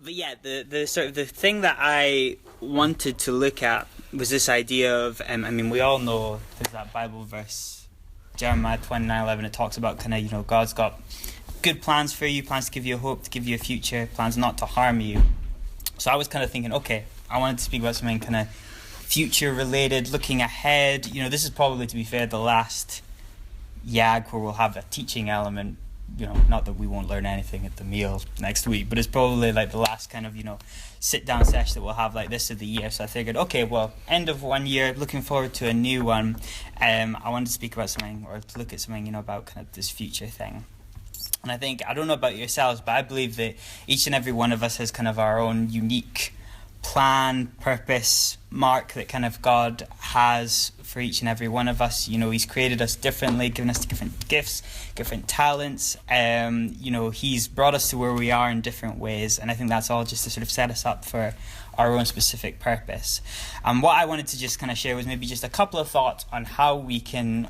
But yeah, the sort of the thing that I wanted to look at was this idea of, we all know there's that Bible verse, Jeremiah 29:11. It talks about kind of, God's got good plans for you, plans to give you a hope, to give you a future, plans not to harm you. So I was kind of thinking, okay, I wanted to speak about something kind of future related, looking ahead. This is probably, to be fair, the last YAG where we'll have a teaching element. Not that we won't learn anything at the meal next week, but it's probably like the last kind of, sit down session that we'll have like this of the year. So I figured, okay, well, end of one year, looking forward to a new one. I wanted to speak about something, or to look at something, about kind of this future thing. And I think, I don't know about yourselves, but I believe that each and every one of us has kind of our own unique plan, purpose, mark that kind of God has for each and every one of us. He's created us differently, given us different gifts, different talents. He's brought us to where we are in different ways. And I think that's all just to sort of set us up for our own specific purpose. What I wanted to just kind of share was maybe just a couple of thoughts on how we can,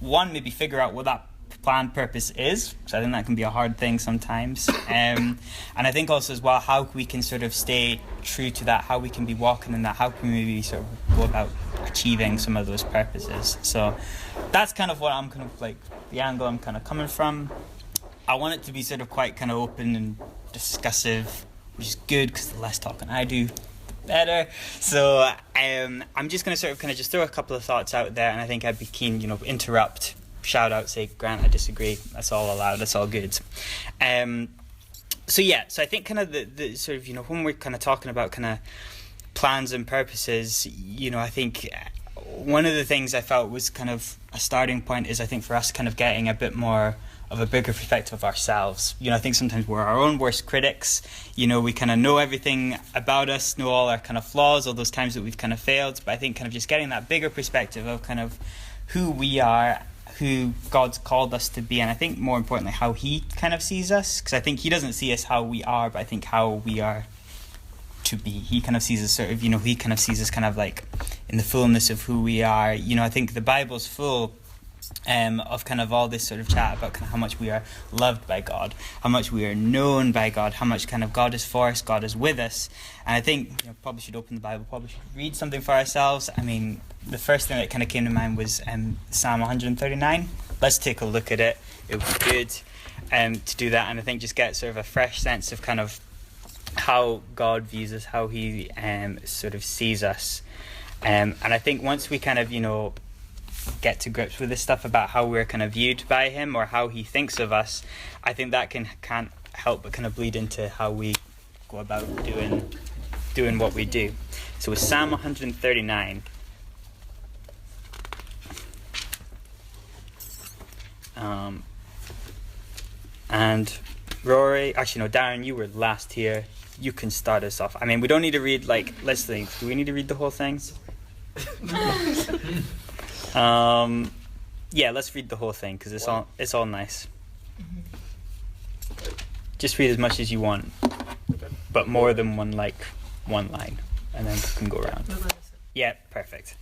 one, maybe figure out what that plan purpose is, so I think that can be a hard thing sometimes, and I think also as well how we can sort of stay true to that, how we can be walking in that, how can we maybe sort of go about achieving some of those purposes. So that's kind of what I'm kind of like the angle I'm kind of coming from. I want it to be sort of quite kind of open and discussive, which is good because the less talking I do, the better. So I'm just going to sort of kind of just throw a couple of thoughts out there, and I think I'd be keen, interrupt, shout out, say, Grant, I disagree. That's all allowed. That's all good. So I think kind of the sort of, when we're kind of talking about kind of plans and purposes, I think one of the things I felt was kind of a starting point is, I think, for us kind of getting a bit more of a bigger perspective of ourselves. I think sometimes we're our own worst critics. We kind of know everything about us, know all our kind of flaws, all those times that we've kind of failed. But I think kind of just getting that bigger perspective of kind of who we are, who God's called us to be, and I think more importantly how he kind of sees us, because I think he doesn't see us how we are, but I think how we are to be. He kind of sees us sort of, he kind of sees us kind of like in the fullness of who we are. I think the Bible's full of kind of all this sort of chat about kind of how much we are loved by God, how much we are known by God, how much kind of God is for us, God is with us. And I think probably should open the Bible, probably should read something for ourselves. The first thing that kind of came to mind was Psalm 139. Let's take a look at it. It would be good to do that, and I think just get sort of a fresh sense of kind of how God views us, how he sort of sees us. And I think once we kind of, get to grips with this stuff about how we're kind of viewed by him, or how he thinks of us, I think that can't help but kind of bleed into how we go about doing what we do. So with Psalm 139, and Rory, actually no, Darren, you were last here. You can start us off. We don't need to read, let's think. Do we need to read the whole thing? Yeah, let's read the whole thing, because it's all nice. Just read as much as you want, but more than one line, and then we can go around. Yeah, perfect.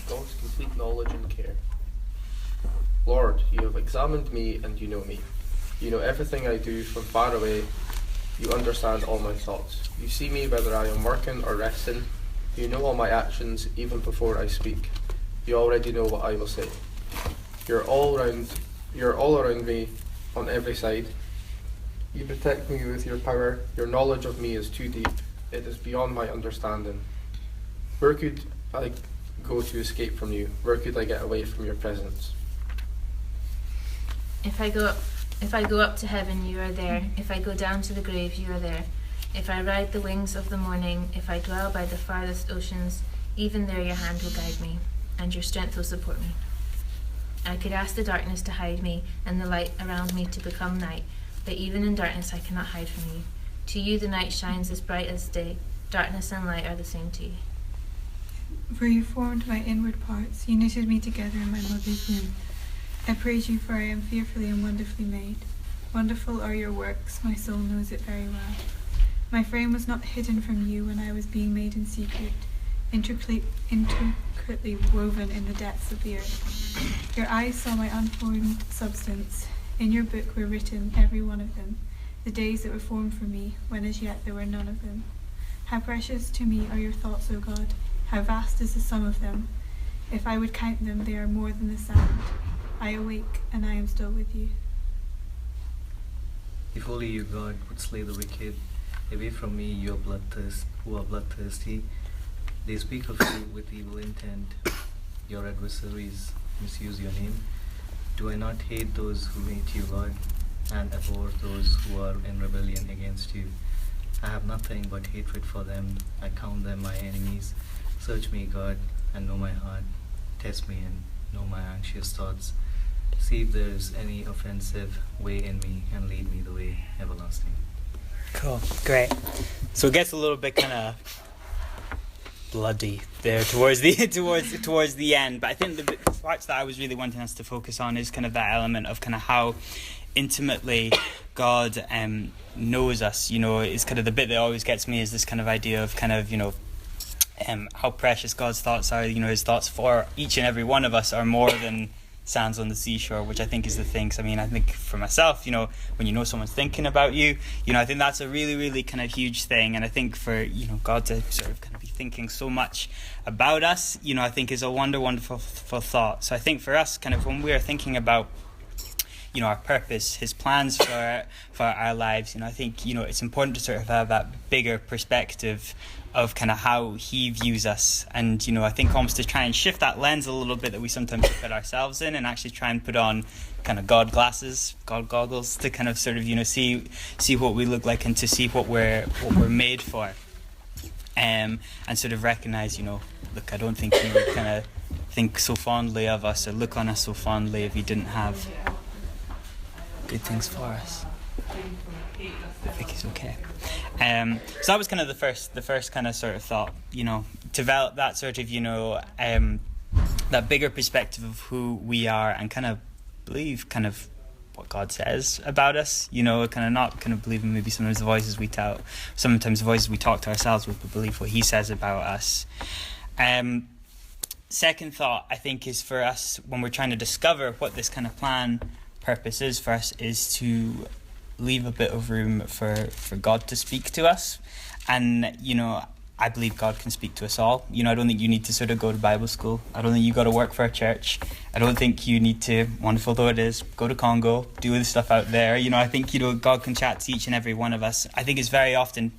God's complete knowledge and care. Lord, you have examined me and you know me. You know everything I do from far away. You understand all my thoughts. You see me whether I am working or resting. You know all my actions even before I speak. You already know what I will say. You're all around me on every side. You protect me with your power. Your knowledge of me is too deep. It is beyond my understanding. Where could I go to escape from you? Where could I get away from your presence? If I go up to heaven, you are there. If I go down to the grave, you are there. If I ride the wings of the morning, if I dwell by the farthest oceans, even there your hand will guide me, and your strength will support me. I could ask the darkness to hide me, and the light around me to become night, but even in darkness I cannot hide from you. To you the night shines as bright as day. Darkness and light are the same to you. For you formed my inward parts, you knitted me together in my mother's womb. I praise you, for I am fearfully and wonderfully made. Wonderful are your works, my soul knows it very well. My frame was not hidden from you when I was being made in secret, intricately woven in the depths of the earth. Your eyes saw my unformed substance. In your book were written, every one of them, the days that were formed for me, when as yet there were none of them. How precious to me are your thoughts, O God! How vast is the sum of them! If I would count them, they are more than the sand. I awake, and I am still with you. If only you, God, would slay the wicked. Away from me, you who are bloodthirsty. They speak of you with evil intent. Your adversaries misuse your name. Do I not hate those who hate you, Lord, and abhor those who are in rebellion against you? I have nothing but hatred for them. I count them my enemies. Search me, God, and know my heart. Test me and know my anxious thoughts. See if there is any offensive way in me, and lead me the way everlasting. Cool, great. So it gets a little bit kind of bloody there towards the end, but I think the parts that I was really wanting us to focus on is kind of that element of kind of how intimately God knows us. You know, it's kind of the bit that always gets me is this kind of idea of kind of, you know, how precious God's thoughts are. You know, his thoughts for each and every one of us are more than sands on the seashore, which I think is the thing. 'Cause I mean, I think for myself, you know, when you know someone's thinking about you, you know, I think that's a really, really kind of huge thing. And I think for, you know, God to sort of kind of be thinking so much about us, you know, I think is a wonderful thought. So I think for us, kind of when we are thinking about, you know, our purpose, his plans for our lives, you know, I think, you know, it's important to sort of have that bigger perspective of kind of how he views us. And, you know, I think almost to try and shift that lens a little bit that we sometimes put ourselves in, and actually try and put on kind of God glasses, God goggles, to kind of sort of, you know, see what we look like and to see what we're made for. And sort of recognize, you know, look, I don't think he would kind of think so fondly of us or look on us so fondly if he didn't have good things for us. I think he's okay. So that was kind of the first kind of sort of thought, you know, develop that sort of, you know, that bigger perspective of who we are, and kind of believe kind of what God says about us, you know, kind of not kind of believing maybe sometimes the voices we talk to ourselves with, but believe what he says about us. Second thought, I think, is for us when we're trying to discover what this kind of purpose is for us, is to leave a bit of room for God to speak to us. And, you know, I believe God can speak to us all. You know, I don't think you need to sort of go to Bible school. I don't think you got to work for a church. I don't think you need to, wonderful though it is, go to Congo, do the stuff out there. You know, I think, you know, God can chat to each and every one of us. I think it's very often,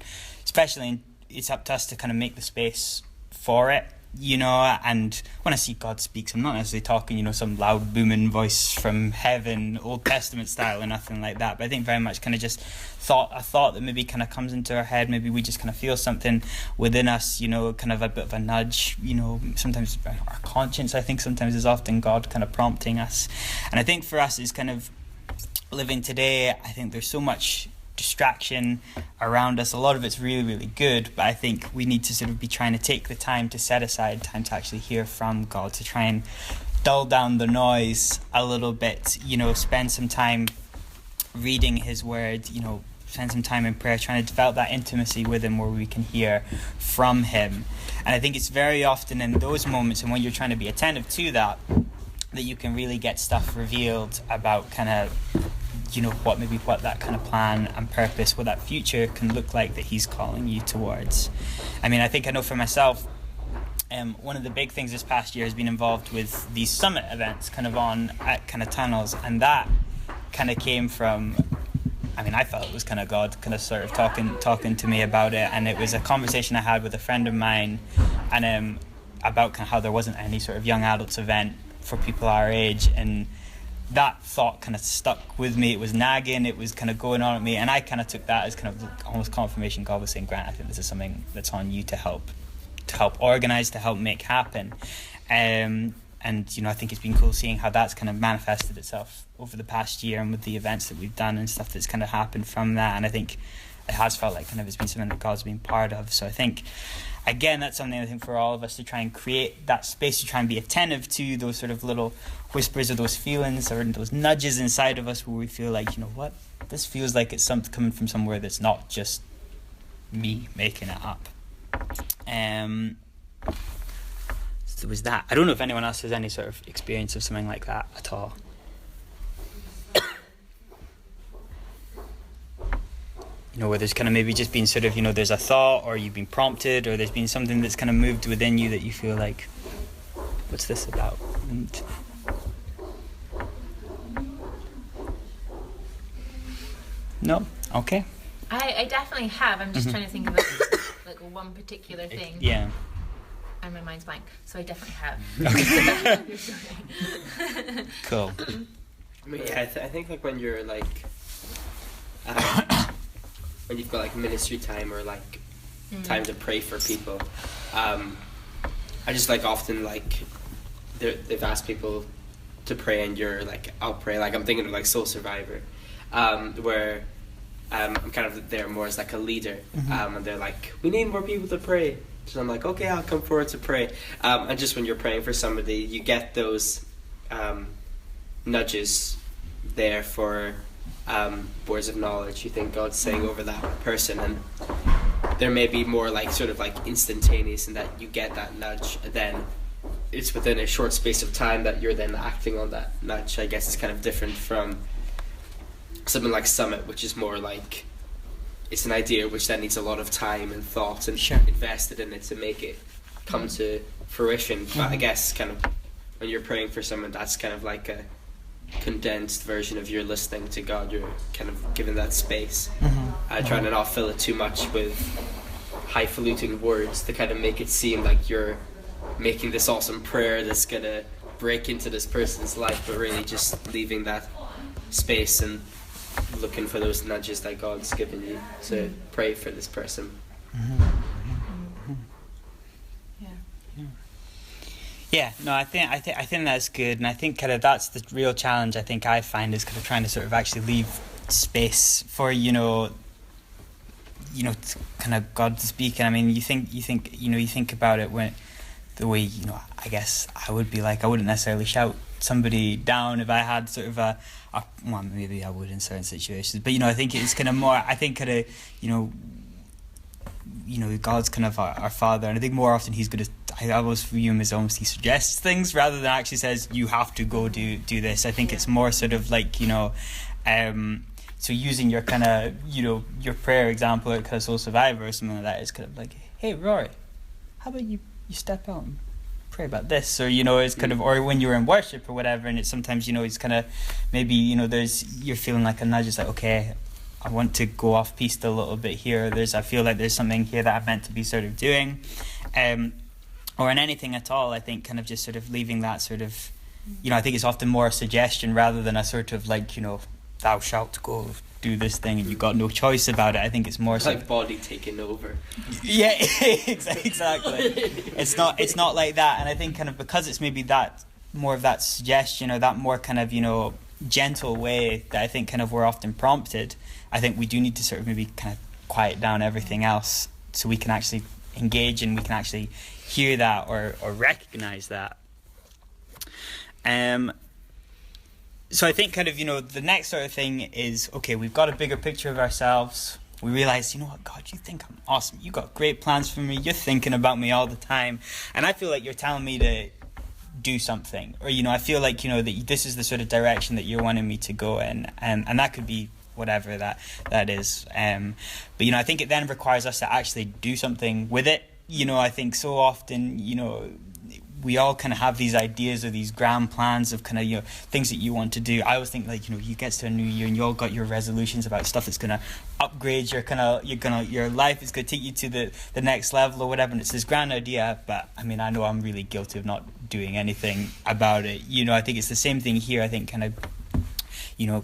especially, it's up to us to kind of make the space for it. You know, and when I see God speaks, I'm not necessarily talking, you know, some loud booming voice from heaven, Old Testament style or nothing like that, but I think very much kind of just a thought that maybe kind of comes into our head. Maybe we just kind of feel something within us, you know, kind of a bit of a nudge, you know, sometimes our conscience, I think sometimes is often God kind of prompting us. And I think for us is kind of living today, I think there's so much distraction around us. A lot of it's really, really good, but I think we need to sort of be trying to take the time to set aside time to actually hear from God, to try and dull down the noise a little bit, you know, spend some time reading his word, you know, spend some time in prayer, trying to develop that intimacy with him where we can hear from him. And I think it's very often in those moments, and when you're trying to be attentive to that you can really get stuff revealed about kind of, you know, what that kind of plan and purpose, what that future can look like that he's calling you towards. I mean, I know for myself, one of the big things this past year has been involved with these summit events kind of on at kind of tunnels, and that kind of came from, I mean, I felt it was kind of God kind of sort of talking to me about it, and it was a conversation I had with a friend of mine, and about kind of how there wasn't any sort of young adults event for people our age, and that thought kind of stuck with me. It was nagging, it was kind of going on at me, and I kind of took that as kind of almost confirmation. God was saying, Grant, I think this is something that's on you to help organize, to help make happen. And you know, I think it's been cool seeing how that's kind of manifested itself over the past year, and with the events that we've done and stuff that's kind of happened from that. And I think it has felt like kind of it's been something that God's been part of. So I think, again, that's something I think for all of us to try and create that space, to try and be attentive to those sort of little whispers of those feelings or those nudges inside of us where we feel like, you know what, this feels like it's something coming from somewhere that's not just me making it up. So there was that. I don't know if anyone else has any sort of experience of something like that at all. where there's kind of maybe just been sort of, there's a thought, or you've been prompted, or there's been something that's kind of moved within you that you feel like, what's this about? And no? Okay. I definitely have. I'm just trying to think of like one particular thing. Yeah. And my mind's blank, so I definitely have. Okay. Cool. I mean, yeah, I think like when you're like, when you've got like ministry time or like time to pray for people, I just like often like they've asked people to pray and you're like, I'll pray. Like I'm thinking of like Soul Survivor, where I'm kind of there more as like a leader, and they're like, we need more people to pray. So I'm like, okay, I'll come forward to pray. And just when you're praying for somebody, you get those nudges there for words of knowledge you think God's saying over that person, and there may be more like sort of like instantaneous in that you get that nudge, and then it's within a short space of time that you're then acting on that nudge. I guess it's kind of different from something like Summit, which is more like it's an idea which then needs a lot of time and thought and invested in it to make it come to fruition. But I guess kind of when you're praying for someone, that's kind of like a condensed version of you're listening to God. You're kind of given that space, trying to not fill it too much with highfalutin words to kind of make it seem like you're making this awesome prayer that's gonna break into this person's life, but really just leaving that space and looking for those nudges that God's given you to pray for this person. Yeah, no, I think that's good, and I think kind of that's the real challenge I think I find is kind of trying to sort of actually leave space for kind of God to speak. And I mean, you think about it when the way I guess I would be like, I wouldn't necessarily shout somebody down if I had sort of well, maybe I would in certain situations, but I think it's kind of more, I think kind of God's kind of our Father, and I think more often he's going to, I always view him as almost he suggests things rather than actually says you have to go do this. I think it's more sort of like so using your kind of your prayer example at kind of Soul Survivor or something like that is kind of like, hey Rory, how about you step out and pray about this, or it's kind of, or when you're in worship or whatever, and it's sometimes it's kind of maybe you're feeling like a nudge. It's like, okay, I want to go off piste a little bit here. I feel like there's something here that I'm meant to be sort of doing, or in anything at all. I think kind of just sort of leaving that sort of, I think it's often more a suggestion rather than a sort of like thou shalt go do this thing and you got no choice about it. I think it's more it's like body taking over. Yeah, exactly. It's not like that, and I think kind of because it's maybe that more of that suggestion or that more kind of gentle way that I think kind of we're often prompted. I think we do need to sort of maybe kind of quiet down everything else so we can actually engage and we can actually hear that or recognize that. So I think kind of, the next sort of thing is, okay, we've got a bigger picture of ourselves. We realize, what, God, you think I'm awesome. You got great plans for me. You're thinking about me all the time. And I feel like you're telling me to do something. Or, I feel like, that this is the sort of direction that you're wanting me to go in. And that could be whatever that is. But, I think it then requires us to actually do something with it. I think so often, we all kind of have these ideas or these grand plans of kind of things that you want to do. I always think like you get to a new year and you all got your resolutions about stuff that's going to upgrade your life. It's going to take you to the next level or whatever. And it's this grand idea, but I mean I know I'm really guilty of not doing anything about it. I think it's the same thing here. I think kind of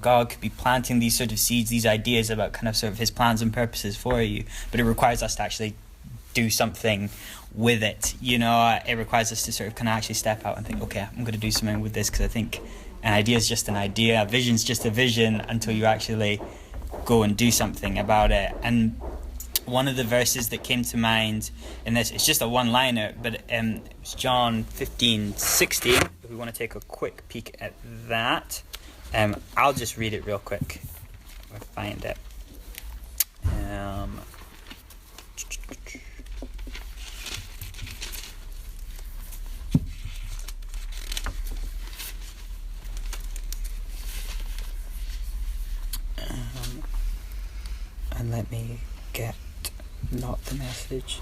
God could be planting these sort of seeds, these ideas about kind of sort of his plans and purposes for you, but it requires us to actually do something with it. It requires us to sort of kind of actually step out and think, okay, I'm going to do something with this, because I think an idea is just an idea, a vision's just a vision until you actually go and do something about it. And one of the verses that came to mind in this, it's just a one-liner, but it was John 15:16. If we want to take a quick peek at that, I'll just read it real quick if I find it. And let me get not the message.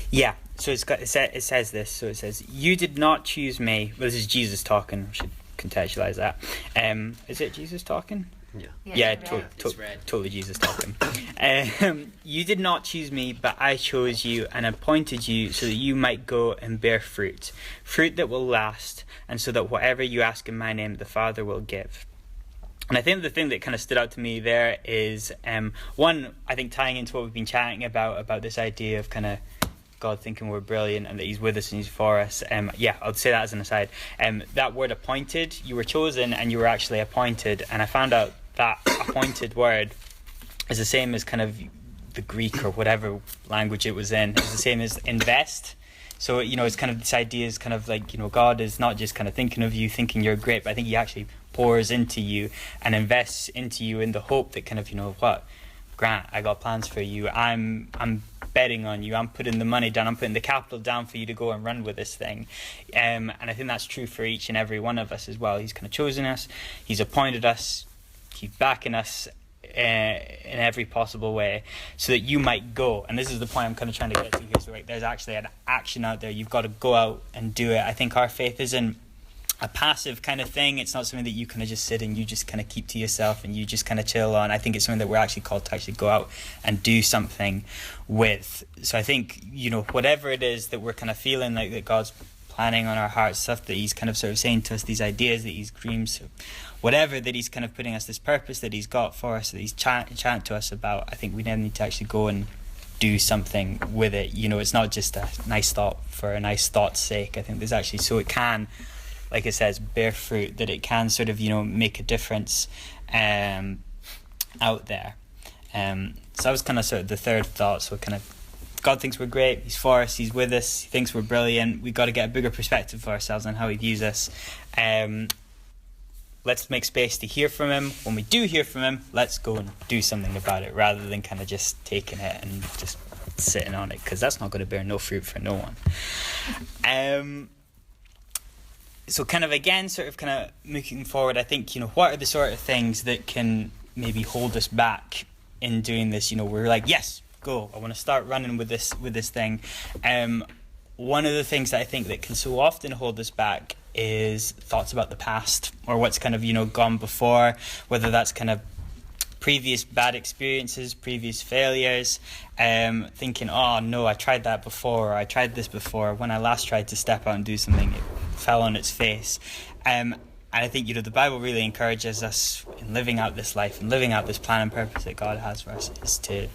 Yeah, so it says this. So it says, "You did not choose me." Well, this is Jesus talking. We should contextualize that. Is it Jesus talking? Yeah, totally Jesus talking. "You did not choose me, but I chose you and appointed you so that you might go and bear fruit that will last, and so that whatever you ask in my name, the Father will give." And I think the thing that kind of stood out to me there is, one, I think tying into what we've been chatting about this idea of kind of God thinking we're brilliant and that he's with us and he's for us. I'll say that as an aside. That word appointed, you were chosen and you were actually appointed. And I found out that appointed word is the same as kind of the Greek or whatever language it was in. It's the same as invest. So, it's kind of this idea is kind of like, God is not just kind of thinking of you, thinking you're great, but I think he actually pours into you and invests into you in the hope that kind of, Grant, I got plans for you. I'm betting on you. I'm putting the money down. I'm putting the capital down for you to go and run with this thing. And I think that's true for each and every one of us as well. He's kind of chosen us. He's appointed us. He's backing us in every possible way so that you might go. And this is the point I'm kind of trying to get to here. So there's actually an action out there. You've got to go out and do it. I think our faith isn't a passive kind of thing. It's not something that you kind of just sit and you just kind of keep to yourself and you just kind of chill on. I think it's something that we're actually called to actually go out and do something with. So I think, whatever it is that we're kind of feeling like that God's planning on our hearts, stuff that he's kind of sort of saying to us, these ideas that he's dreams, whatever that he's kind of putting us, this purpose that he's got for us, that he's chatting to us about, I think we then need to actually go and do something with it. It's not just a nice thought for a nice thought's sake. I think there's actually, so it can, like it says, bear fruit, that it can sort of, make a difference out there. So that was kind of sort of the third thought. So kind of, God thinks we're great, he's for us, he's with us, he thinks we're brilliant. We've got to get a bigger perspective for ourselves on how he views us. Let's make space to hear from him. When we do hear from him, let's go and do something about it, rather than kind of just taking it and just sitting on it, because that's not going to bear no fruit for no one. So kind of again, sort of kind of moving forward, I think, what are the sort of things that can maybe hold us back in doing this? We're like, yes, go, I want to start running with this thing. One of the things that I think that can so often hold us back is thoughts about the past, or what's kind of, gone before, whether that's kind of previous bad experiences, previous failures, thinking, oh no, I tried that before, or I tried this before. When I last tried to step out and do something, it fell on its face. And I think, the Bible really encourages us in living out this life and living out this plan and purpose that God has for us, is to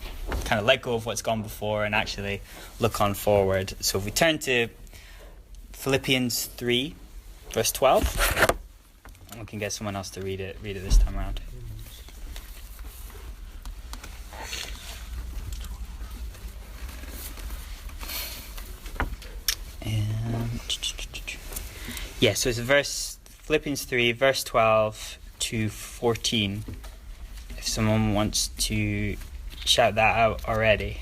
kind of let go of what's gone before and actually look on forward. So if we turn to Philippians 3, verse 12, we can get someone else to read it this time around. So it's Philippians 3, verse 12 to 14. If someone wants to shout that out already,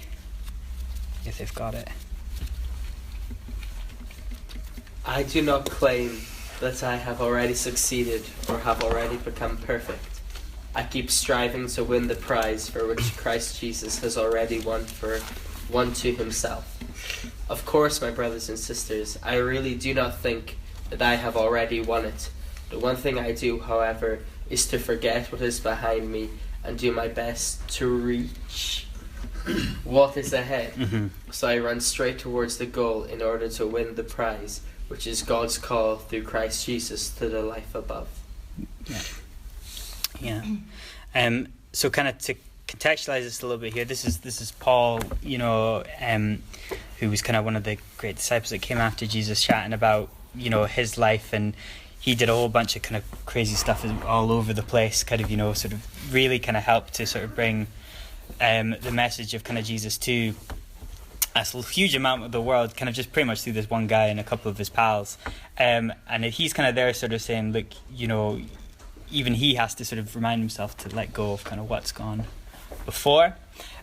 if they've got it. I do not claim that I have already succeeded or have already become perfect. I keep striving to win the prize for which Christ Jesus has already won to himself. Of course, my brothers and sisters, I really do not think that I have already won it. The one thing I do, however, is to forget what is behind me and do my best to reach what is ahead. Mm-hmm. So I run straight towards the goal in order to win the prize, which is God's call through Christ Jesus to the life above. So kind of to contextualize this a little bit here, this is Paul, who was kind of one of the great disciples that came after Jesus, chatting about, his life, and he did a whole bunch of kind of crazy stuff all over the place, kind of, sort of really kind of helped to sort of bring the message of kind of Jesus to a huge amount of the world, kind of just pretty much through this one guy and a couple of his pals. And he's kind of there sort of saying, look, even he has to sort of remind himself to let go of kind of what's gone before,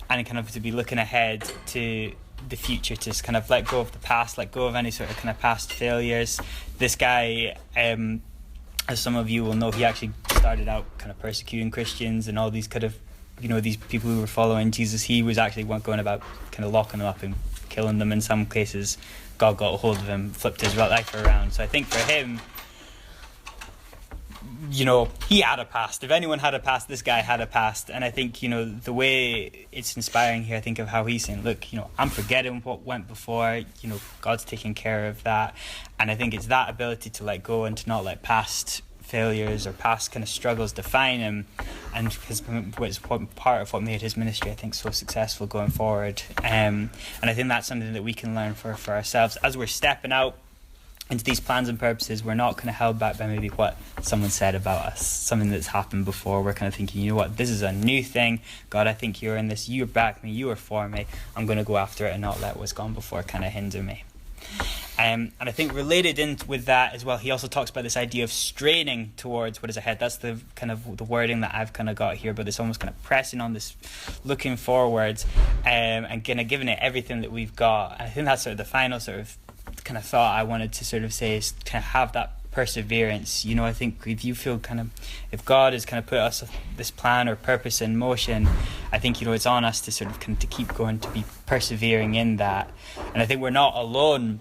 and kind of to be looking ahead to the future, to kind of let go of the past, let go of any sort of kind of past failures. This guy, as some of you will know, he actually started out kind of persecuting Christians and all these kind of, these people who were following Jesus. He was actually going about kind of locking them up and killing them in some cases. God got a hold of him, flipped his life around. So I think for him, he had a past. If anyone had a past, this guy had a past. And I think, the way it's inspiring here, I think of how he's saying, look, I'm forgetting what went before, God's taking care of that. And I think it's that ability to let go and to not let past failures or past kind of struggles define him, and because was part of what made his ministry, I think, so successful going forward. And I think that's something that we can learn for ourselves as we're stepping out into these plans and purposes. We're not kind of held back by maybe what someone said about us, something that's happened before. We're kind of thinking, you know what, this is a new thing. God, I think you're in this. You're back me. You are for me. I'm going to go after it and not let what's gone before kind of hinder me. And I think related in with that as well, he also talks about this idea of straining towards what is ahead. That's the kind of the wording that I've kind of got here, but it's almost kind of pressing on this, looking forwards, and kind of giving it everything that we've got. And I think that's sort of the final sort of kind of thought I wanted to sort of say, is kind of have that perseverance. I think if you feel if God has kind of put us this plan or purpose in motion, I think it's on us to sort of to keep going, to be persevering in that. And I think we're not alone.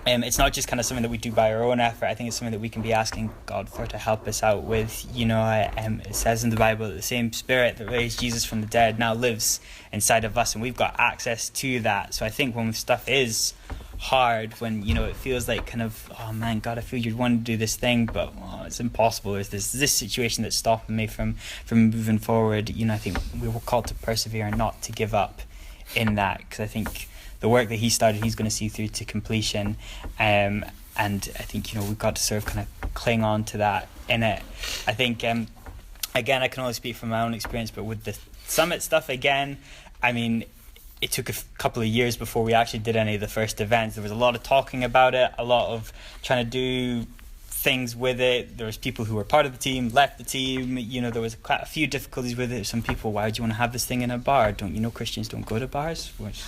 It's not just kind of something that we do by our own effort. I think it's something that we can be asking God for to help us out with. It says in the Bible that the same Spirit that raised Jesus from the dead now lives inside of us, and we've got access to that. So I think when stuff is hard, when it feels like kind of, oh man, God, I feel you'd want to do this thing, but it's impossible. There's this situation that's stopping me from moving forward. I think we were called to persevere and not to give up in that, because I think the work that he started, he's going to see through to completion. And I think we've got to sort of kind of cling on to that in it. I think again, I can only speak from my own experience, but with the summit stuff, again, I mean, it took a couple of years before we actually did any of the first events. There was a lot of talking about it, a lot of trying to do things with it. There was people who were part of the team, left the team. There was quite a few difficulties with it. Some people, why do you want to have this thing in a bar? Don't Christians don't go to bars? Which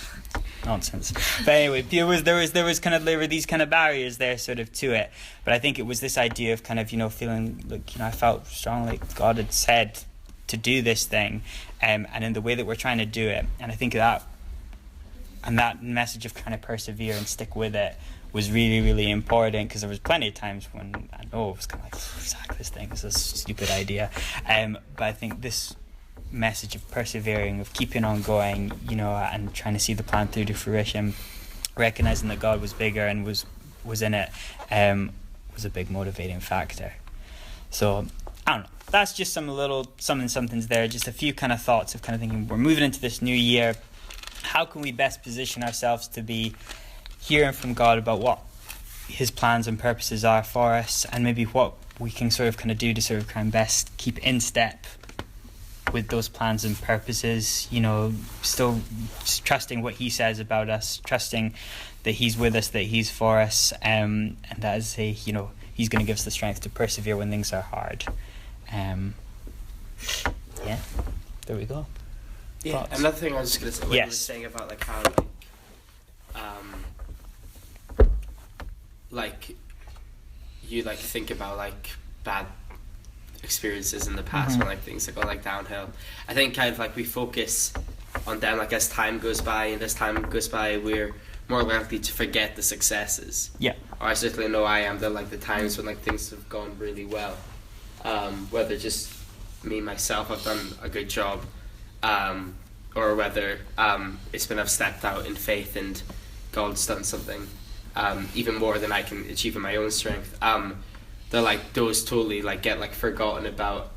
nonsense. But anyway, there were these kind of barriers there sort of to it. But I think it was this idea of kind of feeling like I felt strongly God had said to do this thing, and in the way that we're trying to do it. And I think that message of kind of persevere and stick with it was really, really important, because there was plenty of times when I know it was kind of like, Zach, this thing is a stupid idea. But I think this message of persevering, of keeping on going, and trying to see the plan through to fruition, recognizing that God was bigger and was in it, was a big motivating factor. So, I don't know. That's just some little somethings there, just a few kind of thoughts of kind of thinking, we're moving into this new year. How can we best position ourselves to be hearing from God about what his plans and purposes are for us, and maybe what we can sort of kind of do to sort of kind of best keep in step with those plans and purposes, still trusting what he says about us, trusting that he's with us, that he's for us, and that as I say, he's going to give us the strength to persevere when things are hard. Yeah, there we go. Yeah, Thoughts? another thing I was just going to say, what you were saying about like how you think about like bad experiences in the past, when like things are going like downhill. I think kind of like we focus on them, like as time goes by, and as time goes by, we're more likely to forget the successes. Yeah. Or I certainly know I am. The times when like things have gone really well, whether just me myself, I've done a good job, or whether it's been I've stepped out in faith and God's done something even more than I can achieve in my own strength. They're like those totally like get like forgotten about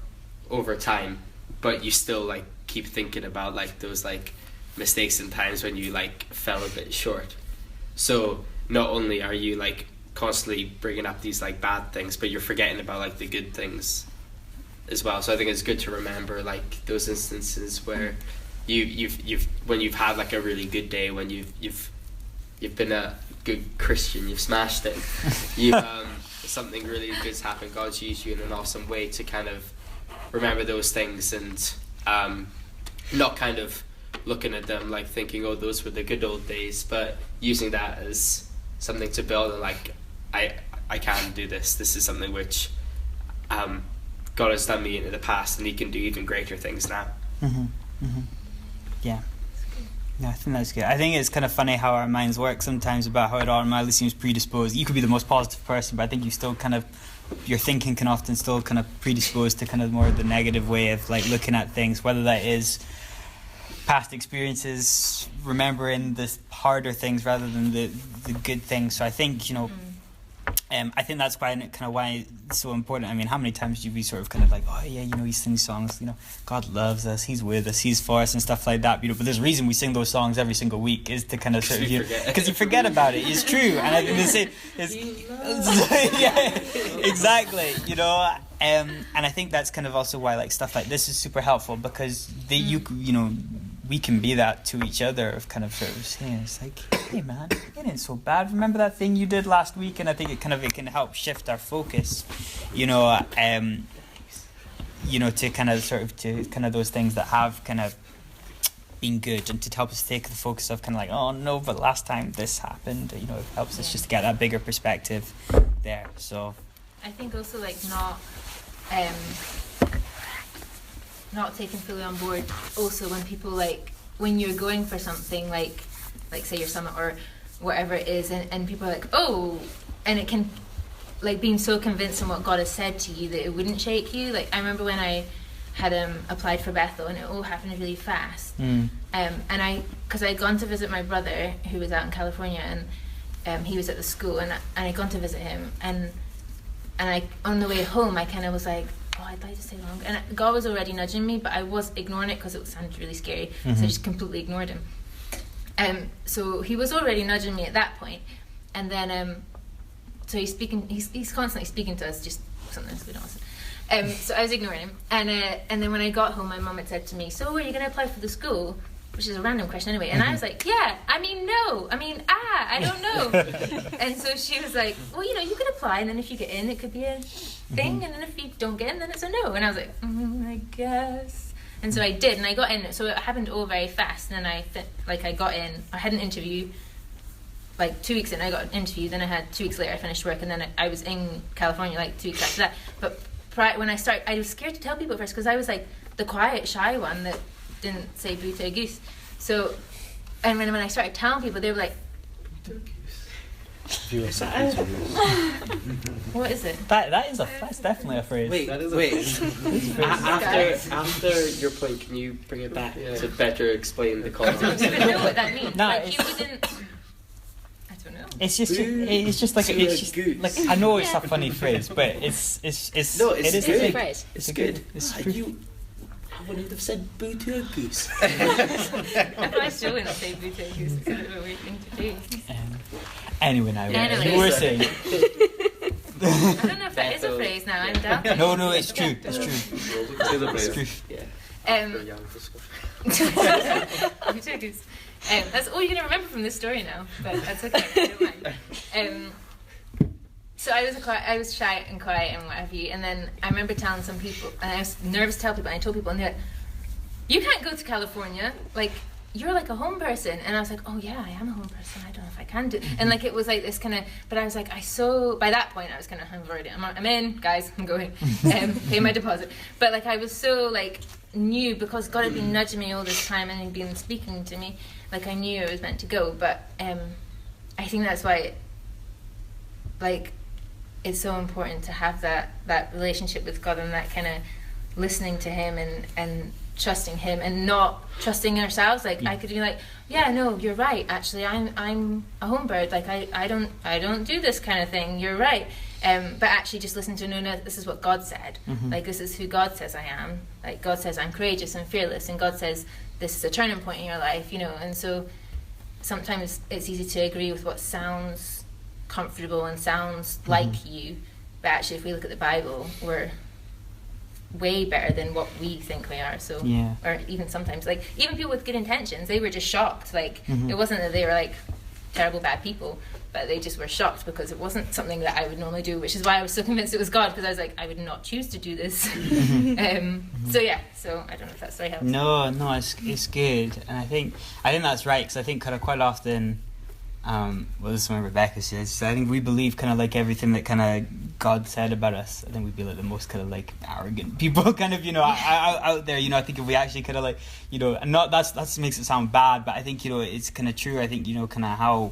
over time, but you still like keep thinking about like those like mistakes and times when you like fell a bit short. So not only are you like constantly bringing up these like bad things, but you're forgetting about like the good things as well. So I think it's good to remember like those instances where you've when you've had like a really good day, when you've been a good Christian, you've smashed it, you've something really good's happened, God's used you in an awesome way, to kind of remember those things and not kind of looking at them like thinking, oh, those were the good old days, but using that as something to build and like I can do this. This is something which God has done me in the past, and He can do even greater things now. Yeah. No, I think that's good. I think it's kind of funny how our minds work sometimes about how it automatically seems predisposed. You could be the most positive person, but I think you still kind of, your thinking can often still kind of predispose to kind of more the negative way of like looking at things, whether that is past experiences, remembering the harder things rather than the good things. So I think, you know, I think that's why it's so important. I mean, how many times do we sort of kind of like, oh yeah, you know, we sing songs, you know, God loves us, He's with us, He's for us and stuff like that, you know, but there's a reason we sing those songs every single week is to kind of sort of, because you forget about it. It's true. And I think the same is, yeah, exactly, you know, and I think that's kind of also why like stuff like this is super helpful, because you know, we can be that to each other of kind of sort of saying, it's like, hey man, it ain't so bad. Remember that thing you did last week? And I think it can help shift our focus, you know, to kind of sort of to kind of those things that have kind of been good, and to help us take the focus of kind of like, oh no, but last time this happened, you know, it helps us just to get that bigger perspective there. So I think also like not taken fully on board also when people like, when you're going for something like say your summit or whatever it is, and people are like, oh, and it can like being so convinced in what God has said to you that it wouldn't shake you. Like I remember when I had applied for Bethel, and it all happened really fast, and because I'd gone to visit my brother who was out in California, and he was at the school, and I'd gone to visit him, and I on the way home I kind of was like, oh, I'd like to stay longer. And God was already nudging me, but I was ignoring it because it sounded really scary. So I just completely ignored him. So he was already nudging me at that point. And then, so he's constantly speaking to us, just sometimes we don't listen. So I was ignoring him. And then when I got home, my mum had said to me, so are you going to apply for the school? Which is a random question anyway. And I was like, yeah, I don't know. And so she was like, well, you know, you could apply, and then if you get in, it could be a thing, and then if you don't get in, then it's a no. And I was like, I guess. And so I did, and I got in. So it happened all very fast, and then I got in. I had an interview, like 2 weeks in, I got an interview, then I had 2 weeks later, I finished work, and then I was in California like 2 weeks after that. But when I started, I was scared to tell people at first, because I was like the quiet, shy one that didn't say boo to a goose. So, and when I started telling people, they were like, what is it? That's definitely a phrase. Wait. After your point, can you bring it back to better explain the context? I don't even know what that means. No, like you wouldn't. I don't know. It's just like I know it's a funny phrase, but it's no, it's it is good. a Phrase. It's good. It's I wouldn't have said boo to a goose. I still wouldn't say boo to a goose. It's kind of a weird thing to do. Anyway, you were saying. I don't know if that is a phrase now. I'm doubting. No, it's true. It's true. It's true. Yeah. Boo to a goose. That's all you're going to remember from this story now, but that's okay. I don't mind. So I was shy and quiet and what have you, and then I remember telling some people, and I was nervous to tell people, and I told people, and they're like, you can't go to California, like, you're like a home person. And I was like, oh yeah, I am a home person, I don't know if I can do, and like it was like this kind of, but I was like, by that point I was kind of, I'm in, guys, I'm going, pay my deposit. But like I was so like new, because God had been nudging me all this time, and He'd been speaking to me, like I knew I was meant to go. But I think that's why like it's so important to have that relationship with God, and that kind of listening to Him and trusting Him, and not trusting ourselves. Like I could be like, yeah, no, you're right, actually I'm a home bird, like I don't do this kind of thing, you're right. But actually just listen to, no, this is what God said. Like this is who God says I am. Like God says I'm courageous and fearless, and God says this is a turning point in your life, you know. And so sometimes it's easy to agree with what sounds comfortable and sounds like you, but actually if we look at the Bible, we're way better than what we think we are. So or even sometimes, like even people with good intentions, they were just shocked. Like it wasn't that they were like, terrible bad people, but they just were shocked because it wasn't something that I would normally do, which is why I was so convinced it was God, because I was like, I would not choose to do this. So I don't know if that story helps. No, it's good, and I think that's right, because I think kind of quite often, well, this is what Rebecca says. So I think we believe kind of like everything that kind of God said about us. I think we'd be like the most kind of like arrogant people, kind of, out there. I think if we actually kind of like, and not that makes it sound bad, but I think it's kind of true. I think kind of how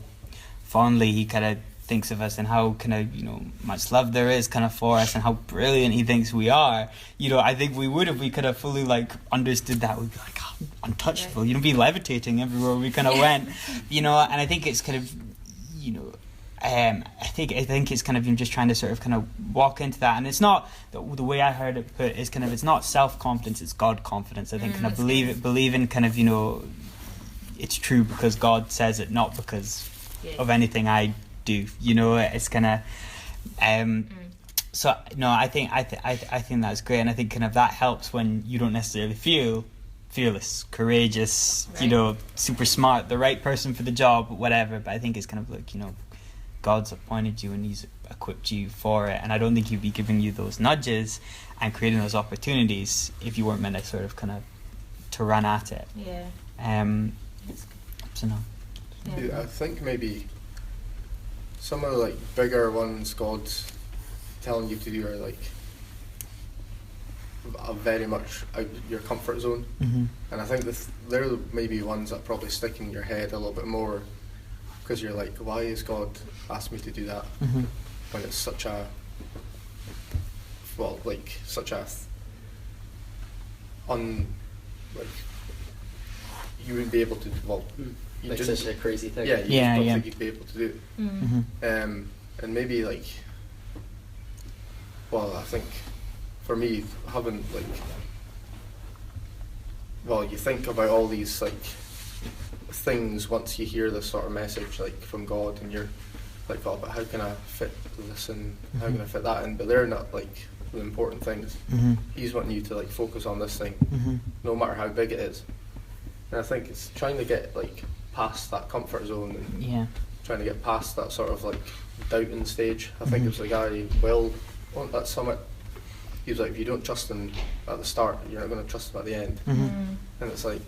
fondly He kind of thinks of us, and how kind of much love there is kind of for us, and how brilliant He thinks we are. I think we would, if we could have fully like understood that, we'd be like, oh, untouchable, be levitating everywhere we kind of went, and I think it's kind of I think it's kind of just trying to sort of kind of walk into that, and it's not the way I heard it put is kind of, it's not self-confidence, it's God confidence. I think kind of believe in kind of it's true because God says it, not because of anything I do. It's kind of so no, I think that's great, and I think kind of that helps when you don't necessarily feel fearless, courageous, right. Super smart, the right person for the job, whatever. But I think it's kind of like God's appointed you and He's equipped you for it, and I don't think He'd be giving you those nudges and creating those opportunities if you weren't meant to sort of kind of to run at it. So no. I think maybe some of the like bigger ones God's telling you to do are like are very much out your comfort zone, and I think they're maybe ones that probably stick in your head a little bit more, because you're like, why has God asked me to do that when it's such a you wouldn't be able to such a crazy thing. You don't think you'd be able to do it. And maybe I think for me, having you think about all these things once you hear this sort of message from God, and you're like, oh, but how can I fit this in? How can I fit that in? But they're not the important things. He's wanting you to focus on this thing, no matter how big it is. And I think it's trying to get past that comfort zone, and trying to get past that sort of doubting stage. I think it was the guy Will on that summit. He was like, if you don't trust him at the start, you're not going to trust him at the end. And it's I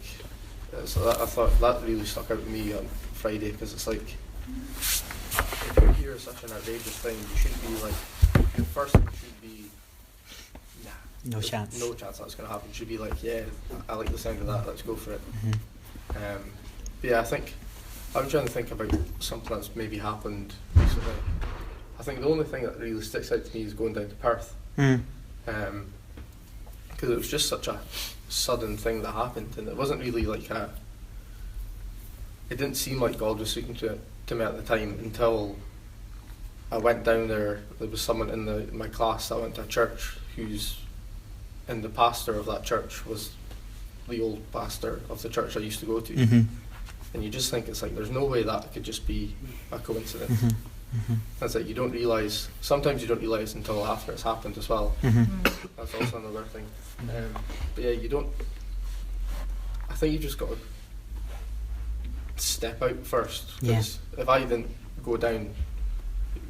thought that really stuck out to me on Friday, because it's if you hear such an outrageous thing, you should be the first thing should be, no chance that's going to happen. You should be I like the sound of that, let's go for it. I think I'm trying to think about something that's maybe happened recently. I think the only thing that really sticks out to me is going down to Perth. Because it was just such a sudden thing that happened, and it wasn't really it didn't seem like God was speaking to me at the time until I went down there. There was someone in my class that went to a church and the pastor of that church was the old pastor of the church I used to go to. And you just think it's there's no way that could just be a coincidence. That's you don't realise, sometimes you don't realise until after it's happened as well. That's also another thing. But you don't, I think you just got to step out first, because if I didn't go down,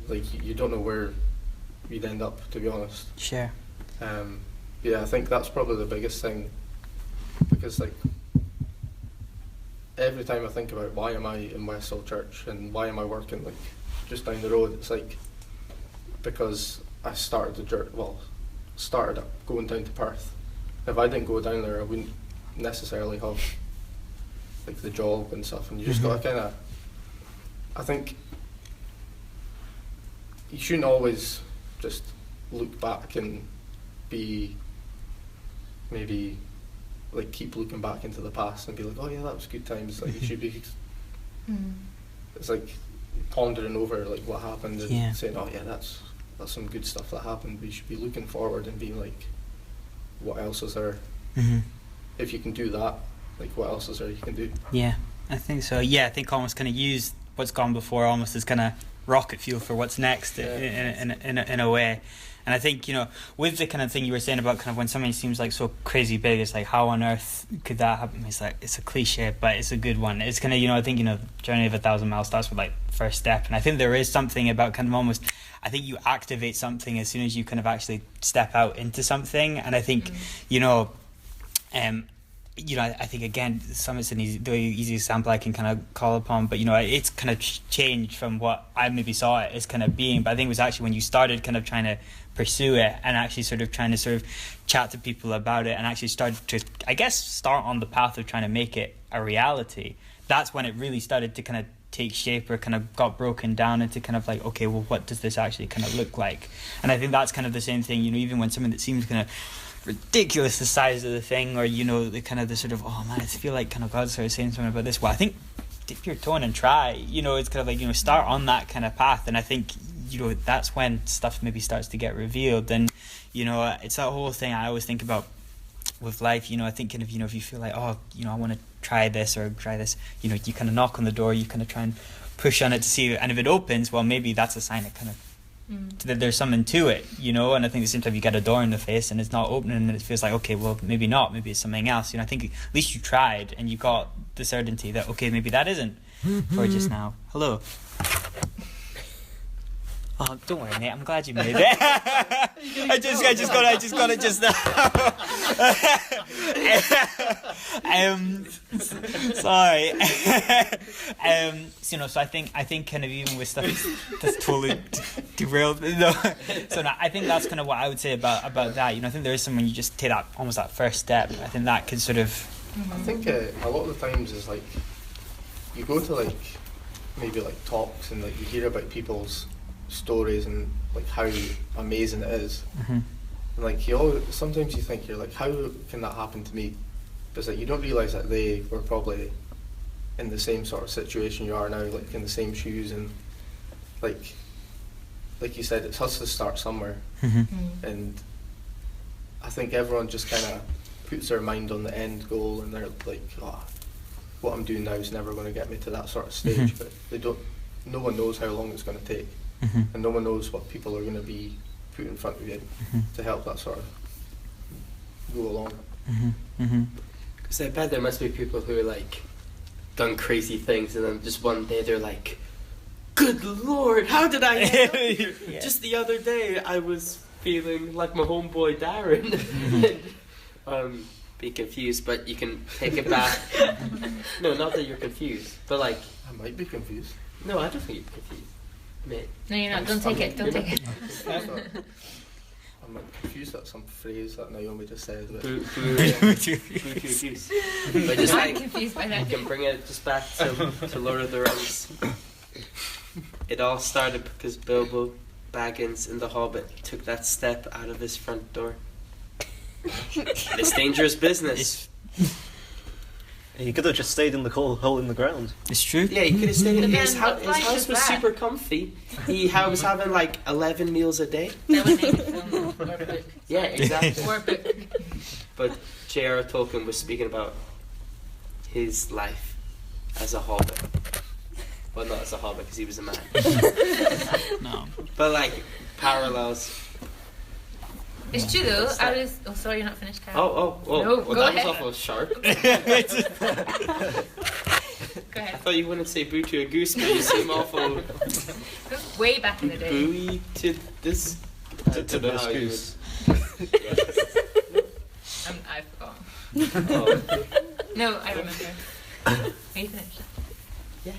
you don't know where you'd end up, to be honest. Sure. I think that's probably the biggest thing, because every time I think about why am I in Westhill Church and why am I working just down the road, it's because I started going down to Perth. If I didn't go down there, I wouldn't necessarily have the job and stuff, and you just got to I think you shouldn't always just look back and be maybe keep looking back into the past and be oh yeah, that was good times. You should be it's pondering over what happened and saying, oh yeah, that's some good stuff that happened. We should be looking forward and being what else is there? If you can do that, what else is there you can do? I think so. I think almost kind of use what's gone before almost as kind of rocket fuel for what's next in a way. And I think, with the kind of thing you were saying about kind of when something seems like so crazy big, it's like, how on earth could that happen? It's like, it's a cliche, but it's a good one. It's kind of, I think, Journey of 1,000 Miles starts with like first step. And I think there is something about kind of almost, I think you activate something as soon as you kind of actually step out into something. And I think, I think again, Summit's the easy example I can kind of call upon, but it's kind of changed from what I maybe saw it as kind of being. But I think it was actually when you started kind of trying to pursue it and actually sort of trying to chat to people about it and actually started to, I guess, start on the path of trying to make it a reality. That's when it really started to kind of take shape or kind of got broken down into kind of like, okay, well, what does this actually kind of look like? And I think that's kind of the same thing, even when something that seems kind of ridiculous, the size of the thing, or the kind of the sort of, oh man, I feel like kind of God started saying something about this. Well, I think dip your toe in and try. It's kind of like, start on that kind of path. And I think that's when stuff maybe starts to get revealed. And it's that whole thing I always think about with life. I think kind of if you feel like, oh, I want to try this or try this, you kind of knock on the door, you kind of try and push on it to see, and if it opens, well, maybe that's a sign that kind of that there's something to it, and I think at the same time you get a door in the face and it's not opening and it feels like, okay, well, maybe not, maybe it's something else. I think at least you tried and you got the certainty that, okay, maybe that isn't for just now. Hello. Oh, don't worry, mate. I'm glad you made it. I just got it just now. Sorry. So I think kind of even with stuff that's totally derailed. No. So no, I think that's kind of what I would say about that. I think there is something you just take that first step. I think that could sort of. I think a lot of the times is like you go to like maybe like talks and like you hear about people's stories and like how amazing it is, and like sometimes you think, you're like, how can that happen to me? But it's like you don't realise that they were probably in the same sort of situation you are now, like in the same shoes, and like you said, it has to start somewhere. And I think everyone just kind of puts their mind on the end goal and they're like, oh, what I'm doing now is never going to get me to that sort of stage, but no one knows how long it's going to take. And no one knows what people are going to be put in front of you to help that sort of go along. Because I bet there must be people who are like done crazy things and then just one day they're like, good Lord, how did I end up here? Yeah. Just the other day I was feeling like my homeboy Darren. And, be confused, but you can take it back. No, not that you're confused, but like... I might be confused. No, I don't think you're confused. Mate. No, you're not. Don't take it. I'm confused at some phrase that Naomi just said. But just I'm confused by that. You can bring it just back to Lord of the Rings. It all started because Bilbo Baggins in The Hobbit took that step out of his front door. It's dangerous business. He could have just stayed in the hole in the ground. It's true. Yeah, he could have stayed in his house was super comfy. He was having like 11 meals a day. That would make a film or a book. Yeah, exactly. Or a book. But J.R.R. Tolkien was speaking about his life as a hobbit. Well, not as a hobbit because he was a man. No. But like parallels. It's true though. Oh, sorry, you're not finished, Carol. Oh. No, well, go that ahead. was awful sharp. Go ahead. I thought you wouldn't say boo to a goose, but you seem awful. Way back in the day. Booey to this. To this goose. I forgot. Oh. No, I remember. Are you finished? Yeah.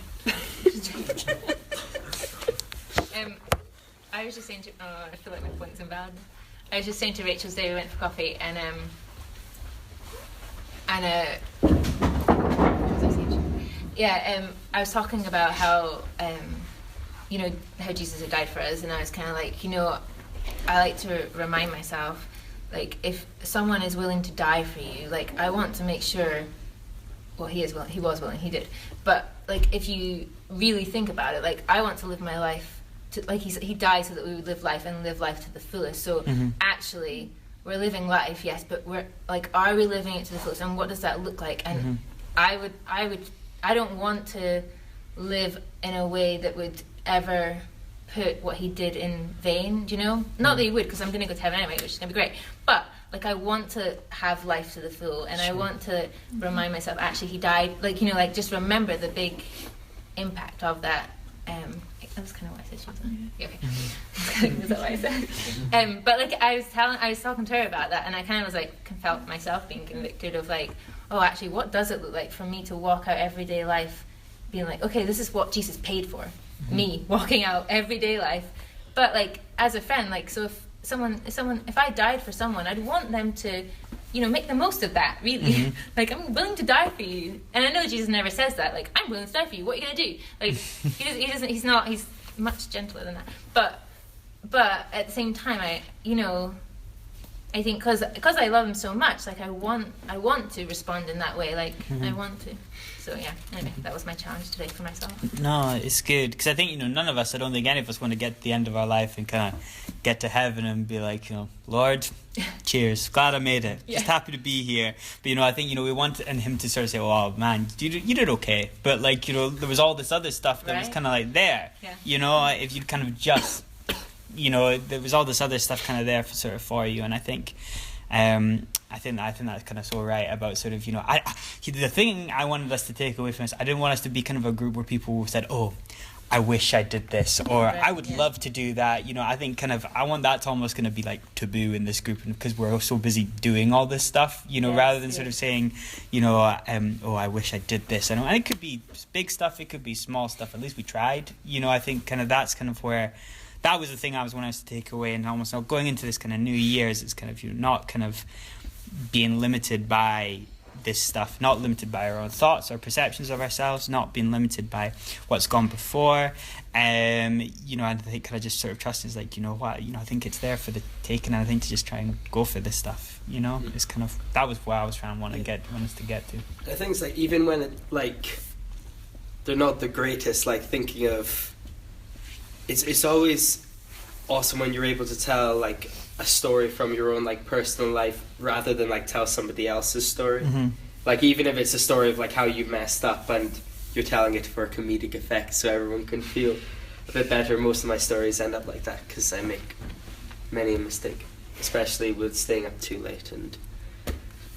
I was just saying to... Oh, I feel like my point's invalid. I was just saying to Rachel today, we went for coffee, and I was talking about how how Jesus had died for us, and I was kind of like, I like to remind myself, like, if someone is willing to die for you, like, I want to make sure. Well, he was willing, he did. But like, if you really think about it, like, I want to live my life. He died so that we would live life and live life to the fullest. So actually, we're living life, yes, but we're like, are we living it to the fullest? And what does that look like? And I don't want to live in a way that would ever put what he did in vain, do you know? Not that he would, because I'm going to go to heaven anyway, which is going to be great. But, like, I want to have life to the full, and I want to remind myself, actually, he died, like, you know, like, just remember the big impact of that. That was kind of what I said, she wasn't it? Yeah, okay. Is that what I said? But, like, I was talking to her about that, and I kind of was, like, felt myself being convicted of, like, oh, actually, what does it look like for me to walk out everyday life being like, okay, this is what Jesus paid for. Me walking out everyday life. But, like, as a friend, like, so if I died for someone, I'd want them to, you know, make the most of that, really. Like, I'm willing to die for you. And I know Jesus never says that, like, I'm willing to die for you, what are you going to do? Like, he's much gentler than that. But at the same time, I think because I love him so much, like, I want to respond in that way, like, I want to. So yeah, anyway, that was my challenge today for myself. No, it's good, because I think, you know, none of us, I don't think any of us want to get to the end of our life and kind of get to heaven and be like, you know, Lord, cheers, glad I made it, just happy to be here. But, you know, I think, you know, we want him to sort of say, oh man, you did okay, but, like, you know, there was all this other stuff that was kind of like there, you know, if you'd kind of just, you know, there was all this other stuff kind of there for you. And I think I think that's kind of so right about sort of, you know, the thing I wanted us to take away from this, I didn't want us to be kind of a group where people said, oh, I wish I did this, or I would love to do that. You know, I think kind of, I want that to almost going to be like taboo in this group, because we're so busy doing all this stuff, you know, rather than sort of saying, you know, oh, I wish I did this. And it could be big stuff, it could be small stuff, at least we tried. You know, I think kind of that's kind of where, that was the thing I was wanting us to take away, and almost not going into this kind of New Year's, it's kind of, you know, not kind of being limited by this stuff, not limited by our own thoughts or perceptions of ourselves, not being limited by what's gone before. You know, I think kind of just sort of trusting is like, you know what, you know, I think it's there for the taking, and I think to just try and go for this stuff, you know. It's kind of, that was what I was trying to want us to get to. I think it's like, even when it, like, they're not the greatest, like, thinking of, it's always awesome when you're able to tell, like, a story from your own, like, personal life rather than, like, tell somebody else's story. Like, even if it's a story of, like, how you messed up and you're telling it for a comedic effect so everyone can feel a bit better. Most of my stories end up like that because I make many a mistake, especially with staying up too late and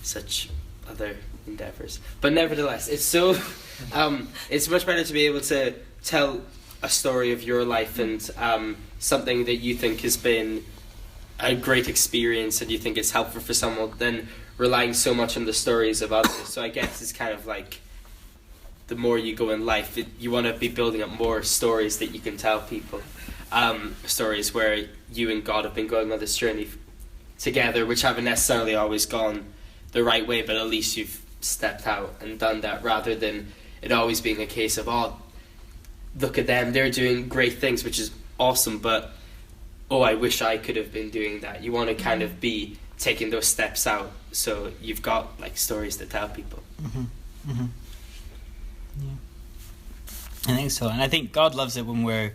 such other endeavors. But nevertheless, it's so it's much better to be able to tell a story of your life and something that you think has been a great experience and you think it's helpful for someone than relying so much on the stories of others. So I guess it's kind of like, the more you go in life, you want to be building up more stories that you can tell people. Stories where you and God have been going on this journey together, which haven't necessarily always gone the right way, but at least you've stepped out and done that, rather than it always being a case of, oh, look at them, they're doing great things, which is awesome, but oh, I wish I could have been doing that. You want to kind of be taking those steps out, so you've got, like, stories to tell people. Yeah, I think so. And I think God loves it when we're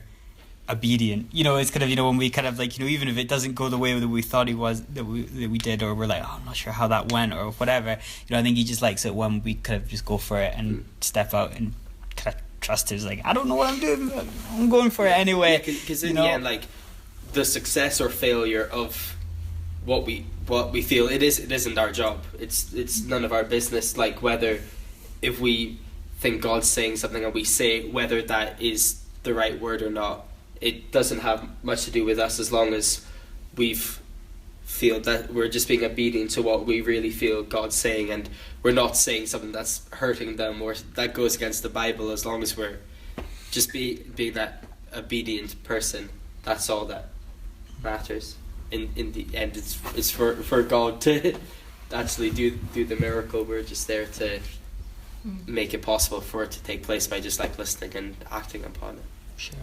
obedient. You know, it's kind of, you know, when we kind of, like, you know, even if it doesn't go the way that we thought that we did, or we're like, oh, I'm not sure how that went, or whatever, you know, I think he just likes it when we kind of just go for it and step out and kind of trust his, like, I don't know what I'm doing, but I'm going for it anyway. Because in the end, like, the success or failure of what we feel, it isn't our job. It's none of our business. Like, whether, if we think God's saying something and we say whether that is the right word or not, it doesn't have much to do with us, as long as we feel that we're just being obedient to what we really feel God's saying, and we're not saying something that's hurting them or that goes against the Bible. As long as we're just being that obedient person, that's all that matters. In the end, it's for God to actually do the miracle. We're just there to make it possible for it to take place by just, like, listening and acting upon it. Sure.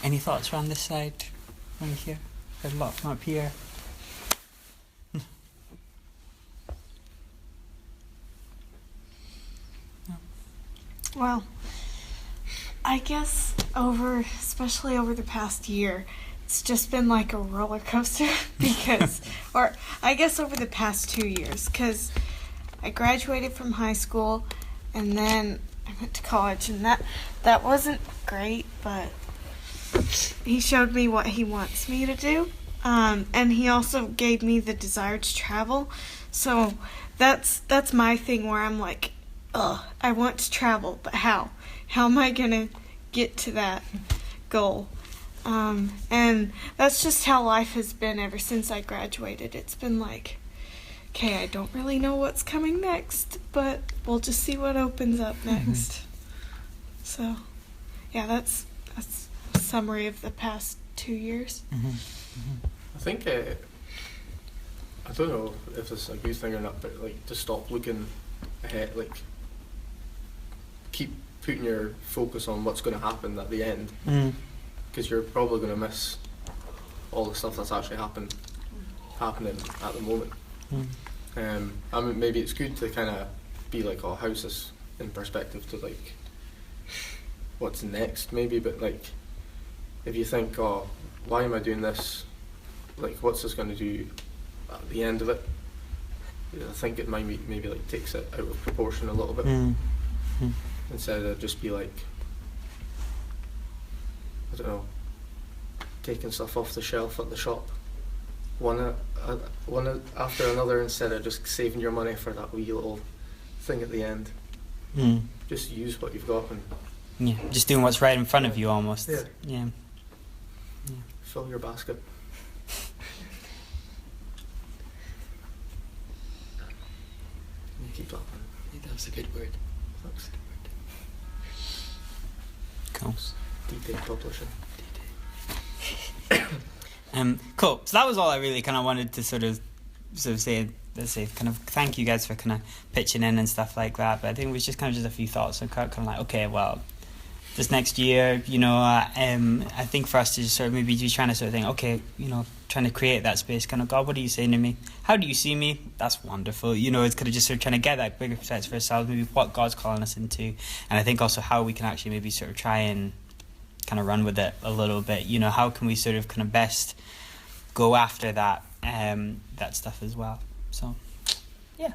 Any thoughts around this side? Over here? There's a lot from up here. Well, I guess especially over the past year, it's just been like a roller coaster because, or I guess over the past 2 years, because I graduated from high school and then I went to college, and that wasn't great, but he showed me what he wants me to do, and he also gave me the desire to travel. So that's my thing, where I'm like, I want to travel, but how? How am I gonna get to that goal? And that's just how life has been ever since I graduated. It's been like, okay, I don't really know what's coming next, but we'll just see what opens up next. So, yeah, that's a summary of the past 2 years. I think I don't know if it's a good thing or not, but like to stop looking ahead, like keep putting your focus on what's going to happen at the end, because you're probably going to miss all the stuff that's actually happening at the moment. I mean, maybe it's good to kind of be like, oh, how's this in perspective to like what's next, maybe, but like if you think, oh, why am I doing this? Like, what's this going to do at the end of it? I think it might maybe like takes it out of proportion a little bit. Instead of just be like, I don't know, taking stuff off the shelf at the shop, one after another, instead of just saving your money for that wee little thing at the end. Just use what you've got and just doing what's right in front of you almost. Yeah. Fill your basket. Keep up. I think that was a good word. Thanks. Cool. D-Day Publishing. Cool. So that was all I really kind of wanted to sort of say. Let's say kind of thank you guys for kind of pitching in and stuff like that. But I think it was just kind of just a few thoughts. So kind of like, okay, well, this next year, I think for us to just sort of maybe be trying to sort of think, okay, trying to create that space. Kind of, God, what are you saying to me? How do you see me? That's wonderful. It's kind of just sort of trying to get that bigger perspective for ourselves. Maybe what God's calling us into, and I think also how we can actually maybe sort of try and kind of run with it a little bit. How can we sort of kind of best go after that that stuff as well. So, yeah.